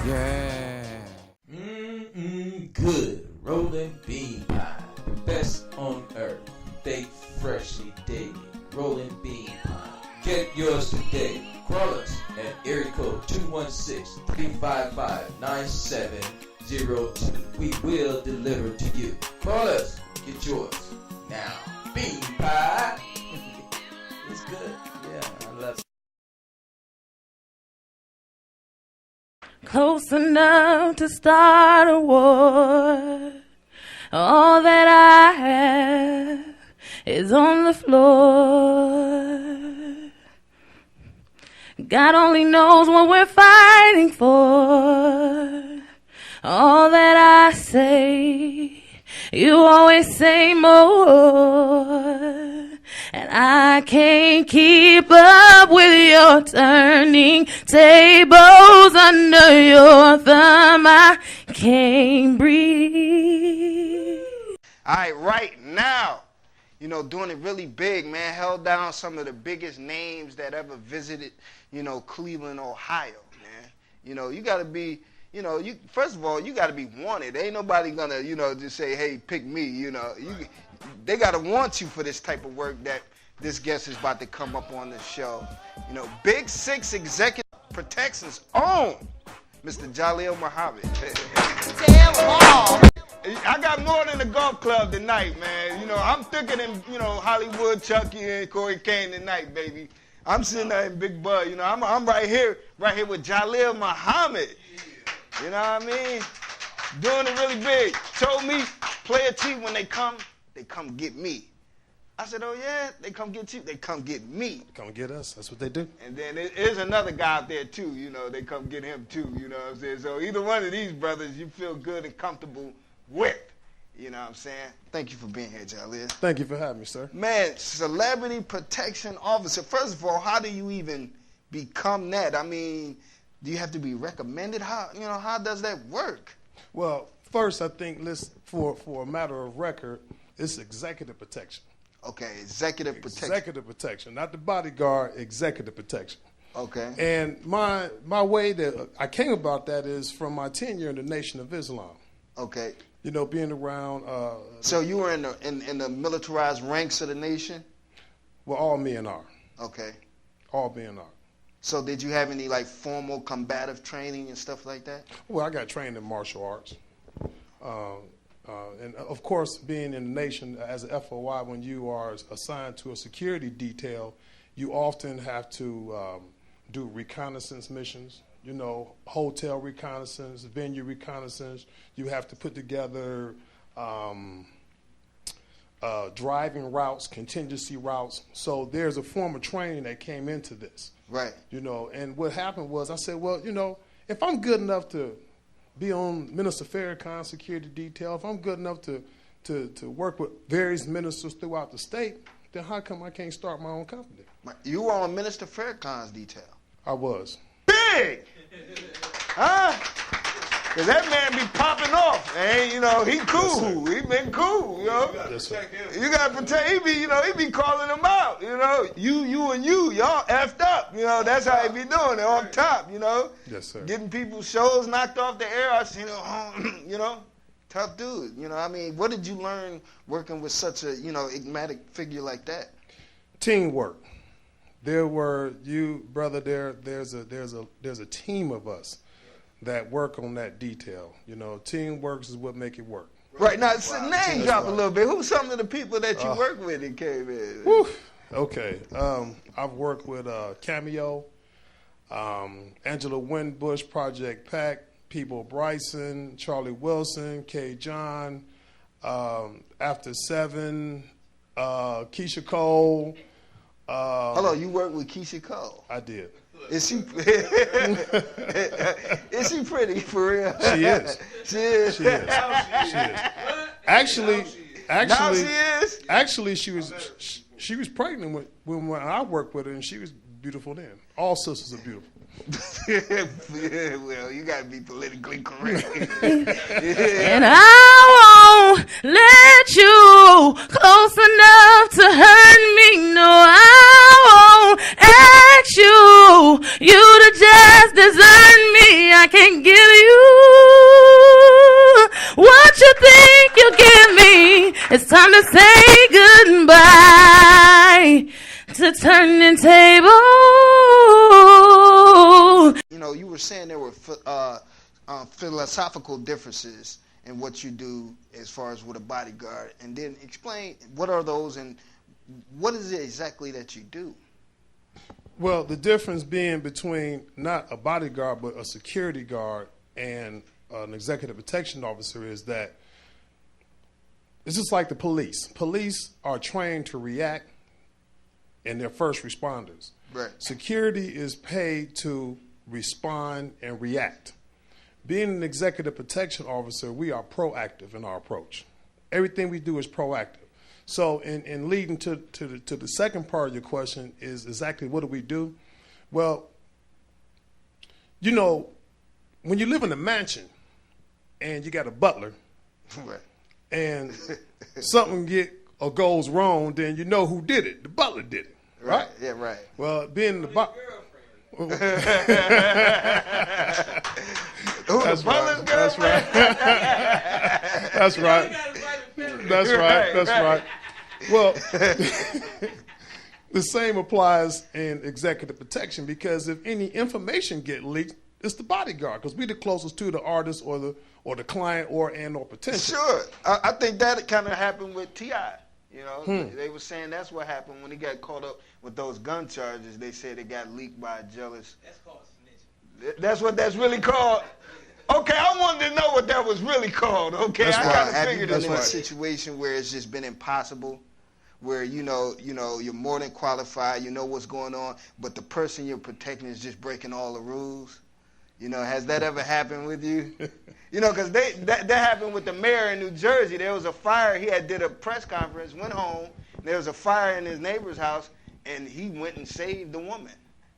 Yeah. Good rolling bean pie, the best on earth. Baked freshly daily, rolling bean pie. Get yours today. Call us at area code 216-355-9702. We will deliver to you. Call us, get yours now. Bean pie. It's good. Yeah, I love it. Close enough to start a war. All that I have is on the floor. God only knows what we're fighting for. All that I say, you always say more. And I can't keep up with your turning tables under your thumb. I can't breathe. All right now, doing it really big, man. Held down some of the biggest names that ever visited, Cleveland, Ohio, man. You got to be, first of all, you got to be wanted. Ain't nobody going to, just say, hey, pick me, They got to want you for this type of work that this guest is about to come up on the show. Big Six Executive Protection's own Mr. Jaleel Muhammad. I got more than a golf club tonight, man. I'm thicker than, Hollywood, Chucky, and Corey Kane tonight, baby. I'm sitting there in Big Bud. I'm right here with Jaleel Muhammad. You know what I mean? Doing it really big. Told me, Playa T, when they come get me. I said, oh yeah, they come get you. They come get me. Come get us. That's what they do. And then there's another guy out there too. They come get him too. You know what I'm saying? So either one of these brothers, you feel good and comfortable with. You know what I'm saying? Thank you for being here, Jaleel. Thank you for having me, sir. Man, Celebrity Protection Officer. First of all, how do you even become that? I mean, do you have to be recommended? How does that work? Well, first, I think for a matter of record, it's executive protection. Okay, executive protection. Executive protection, not the bodyguard. Executive protection. Okay. And my way that I came about that is from my tenure in the Nation of Islam. Okay. Being around. So you were in the militarized ranks of the nation? Well, all men are. Okay. All men are. So did you have any formal combative training and stuff like that? Well, I got trained in martial arts. And of course, being in the nation as an FOI, when you are assigned to a security detail, you often have to do reconnaissance missions, hotel reconnaissance, venue reconnaissance. You have to put together driving routes, contingency routes. So there's a form of training that came into this. Right. And what happened was I said, well, if I'm good enough to be on Minister Farrakhan's security detail, if I'm good enough to work with various ministers throughout the state, then how come I can't start my own company? You were on Minister Farrakhan's detail. I was. Big! Huh? Because that man be popping off. And, he cool. He been cool, Yes, sir. You got to protect. He be calling them out, You and y'all effed up. That's how he be doing it on top, Yes, sir. Getting people's shows knocked off the air. I seen tough dude. What did you learn working with such a, enigmatic figure like that? Teamwork. There were brother. There's a team of us that work on that detail. Teamwork is what make it work. Right now, name drop a little bit. Who's some of the people that you work with in KV? Okay, I've worked with Cameo, Angela Winbush, Project Pack, People Bryson, Charlie Wilson, K. John, After 7, Keisha Cole. Hello, you worked with Keisha Cole? I did. Is she pretty for real? She is. She is. She is. She is. Actually, now she is. Actually, she was pregnant when I worked with her, and she was beautiful then. All sisters are beautiful. Well, you gotta be politically correct. And I won't let you close enough to hurt me. No, I won't ask you to just desert me. I I can't give you what you think you give me. It's time to say goodbye to turning tables. You know, you were saying there were philosophical differences in what you do as far as with a bodyguard, and then explain what are those and what is it exactly that you do? Well, the difference being between not a bodyguard but a security guard and an executive protection officer is that it's just like the police. Police are trained to react, and they're first responders. Right. Security is paid to respond and react. Being an executive protection officer, we are proactive in our approach. Everything we do is proactive. So in leading to the second part of your question is exactly what do we do? Well, you know, when you live in a mansion and you got a butler, Right. and something goes wrong, then you know who did it. The butler did it. Right? Yeah, right. Well, being the butler. That's right. That's right. That's right. That's right. That's right. Well, the same applies in executive protection, because if any information get leaked, it's the bodyguard, because we're the closest to the artist or the client or potential. Sure. I think that kind of happened with T.I. You know, they were saying that's what happened when he got caught up with those gun charges. They said it got leaked by a jealous. That's called snitching. That's what that's really called. Okay, I wanted to know what that was really called. Okay, That's I right. kind of Have you figured been it in in a a situation where it's just been impossible, where you know you're more than qualified, you know what's going on, but the person you're protecting is just breaking all the rules. You know, has that ever happened with you? You know, because that happened with the mayor in New Jersey. There was a fire. He had did a press conference, went home. There was a fire in his neighbor's house, and he went and saved the woman,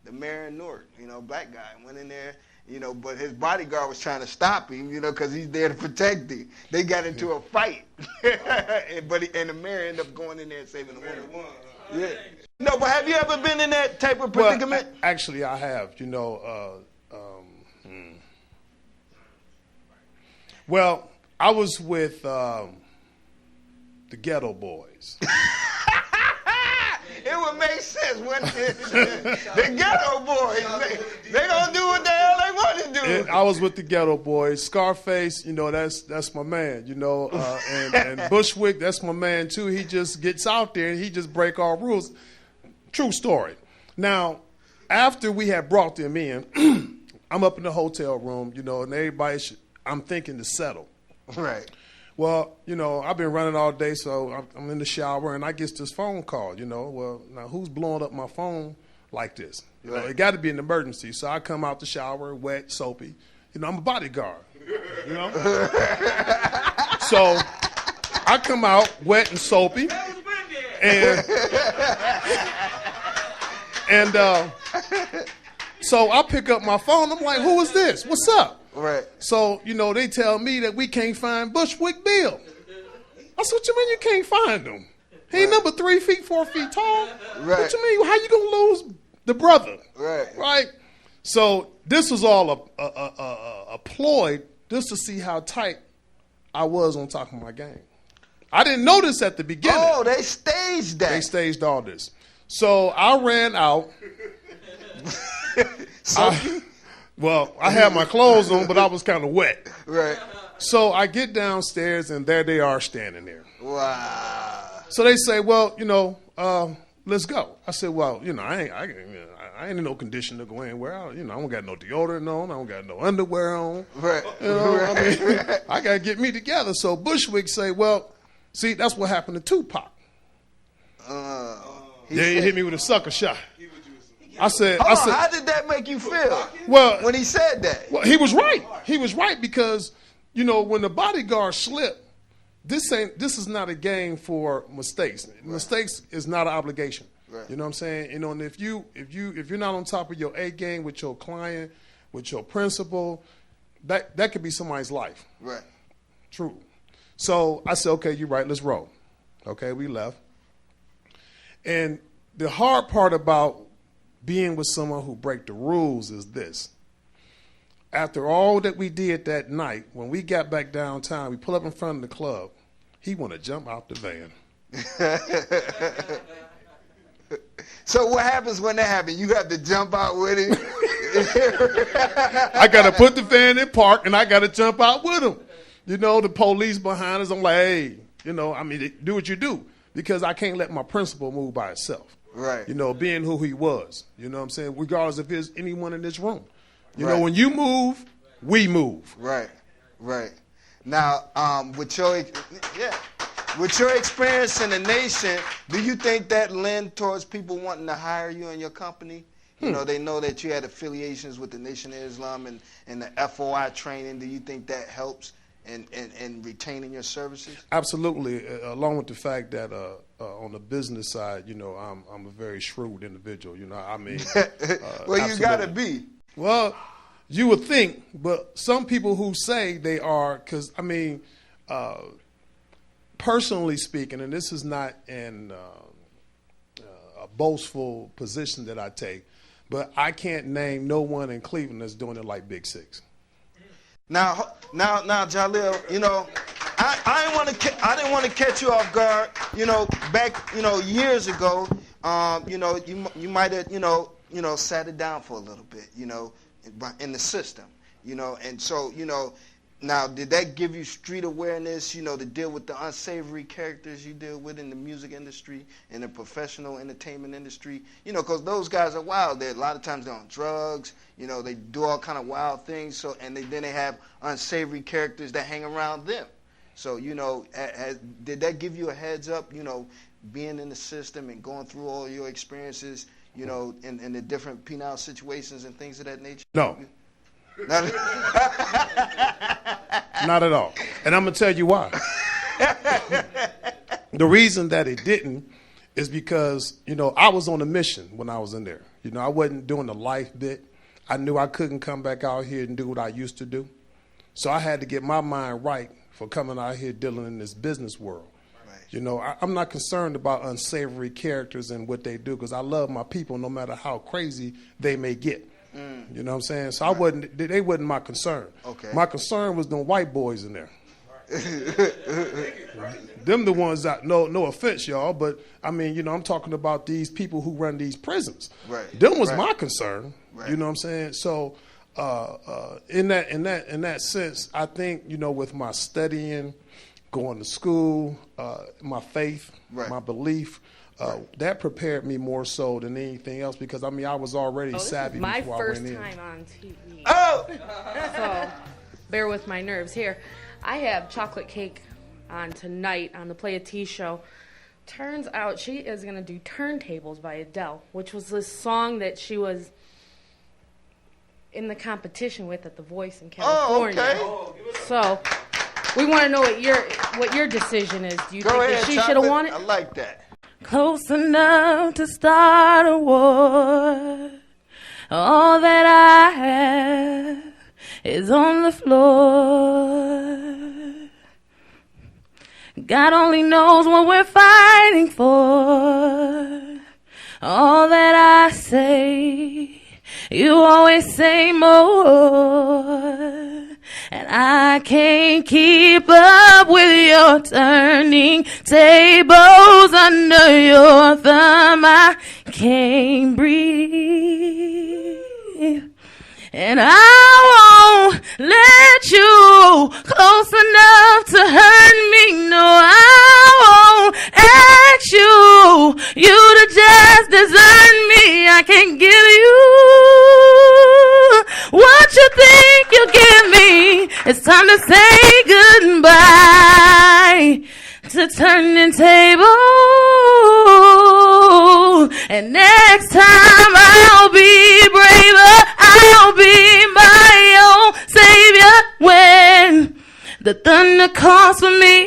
the mayor in Newark. You know, black guy went in there. You know, but his bodyguard was trying to stop him. You know, because he's there to protect him. They got into a fight, and the mayor ended up going in there and saving the woman. Yeah. No, but have you ever been in that type of predicament? Well, actually, I have. You know. Well, I was with the Ghetto Boys. It would make sense when the Ghetto Boys, they gonna do what the hell they want to do. I was with the Ghetto Boys. Scarface, you know, that's my man, you know, and Bushwick, that's my man too. He just gets out there and he just break all rules. True story. Now, after we had brought them in, I'm up in the hotel room, you know, and I'm thinking to settle. Right. Well, you know, I've been running all day, so I'm in the shower, and I get this phone call, you know. Well, now, who's blowing up my phone like this? You know, it got to be an emergency. So I come out the shower, wet, soapy. You know, I'm a bodyguard, you know. So I come out wet and soapy, and so I pick up my phone. I'm like, who is this? What's up? Right. So, you know, they tell me that we can't find Bushwick Bill. I said, what you mean you can't find him? He ain't number 3 feet, 4 feet tall. Right. What you mean? How you going to lose the brother? Right. Right? So this was all a ploy just to see how tight I was on top of my game. I didn't know this at the beginning. Oh, they staged that. They staged all this. So I ran out. Well, I had my clothes on, but I was kind of wet. Right. So I get downstairs, and there they are standing there. Wow. So they say, well, you know, let's go. I said, well, you know, I ain't in no condition to go anywhere. I don't got no deodorant on. I don't got no underwear on. Right. You know, I mean, I got to get me together. So Bushwick say, well, see, that's what happened to Tupac. He hit me with a sucker shot. I said, how did that make you feel? Well, when he said that? Well, he was right. He was right because, you know, when the bodyguard slipped, this is not a game for mistakes. Right. Mistakes is not an obligation. Right. You know what I'm saying? You know, and if you're not on top of your A game with your client, with your principal, that could be somebody's life. Right. True. So I said, okay, you're right. Let's roll. Okay, we left. And the hard part about being with someone who break the rules is this. after all that we did that night, when we got back downtown, we pull up in front of the club. He want to jump out the van. So what happens when that happens? You have to jump out with it. I got to put the van in park, and I got to jump out with him. You know, the police behind us, I'm like, hey, you know, I mean, do what you do. Because I can't let my principal move by itself. Right. You know, being who he was. You know what I'm saying? Regardless if there's anyone in this room. You Right. know, when you move, we move. Right. Right. Now, with your experience in the nation, do you think that lend towards people wanting to hire you in your company? You know, they know that you had affiliations with the Nation of Islam and the FOI training. Do you think that helps in retaining your services? Absolutely, along with the fact that on the business side, you know, I'm a very shrewd individual. You know, I mean, well, you got to be. Well, you would think, but some people who say they are, because I mean, personally speaking, and this is not in a boastful position that I take, but I can't name no one in Cleveland that's doing it like Big Six. Now, Jalil, you know, I didn't want to catch you off guard. You know, back, you know, years ago, you know, you might have, you know, sat it down for a little bit, you know, in the system, you know, and so, you know, now did that give you street awareness, you know, to deal with the unsavory characters you deal with in the music industry, in the professional entertainment industry, you know, because those guys are wild. A lot of times they're on drugs, you know, they do all kind of wild things. So, and then they have unsavory characters that hang around them. So, you know, did that give you a heads up, you know, being in the system and going through all your experiences, you know, in the different penal situations and things of that nature? No. Not at all. And I'm going to tell you why. The reason that it didn't is because, you know, I was on a mission when I was in there. You know, I wasn't doing the life bit. I knew I couldn't come back out here and do what I used to do. So I had to get my mind right for coming out here dealing in this business world. Right. You know, I'm not concerned about unsavory characters and what they do because I love my people no matter how crazy they may get. You know what I'm saying? So they wasn't my concern. Okay. My concern was them white boys in there. Them the ones that, no offense, y'all, but I mean, you know, I'm talking about these people who run these prisons. Right. Them was Right. my concern. Right. You know what I'm saying? So in that sense, I think, you know, with my studying, going to school, my faith, Right. my belief, that prepared me more so than anything else because, I mean, I was already savvy my before I first went in. time on TV. Oh! So bear with my nerves here. I have chocolate cake on tonight on the Playa show. Turns out she is going to do Turntables by Adele, which was this song that she was in the competition with at The Voice in California. Oh, okay. So we want to know what your decision is. Do you Go think ahead, that she Chocolate. should have won it? I like that. Close enough to start a war. All that I have is on the floor. God only knows what we're fighting for. All that I say, you always say more. And I can't keep up with your turning tables under your thumb. I can't breathe. And I won't let you close enough to hurt me. No, I won't ask you to just desert me. I can't give you what you think you give me. It's time to say goodbye to turning tables. And next time I'll be braver. I'll be my own savior when the thunder calls for me.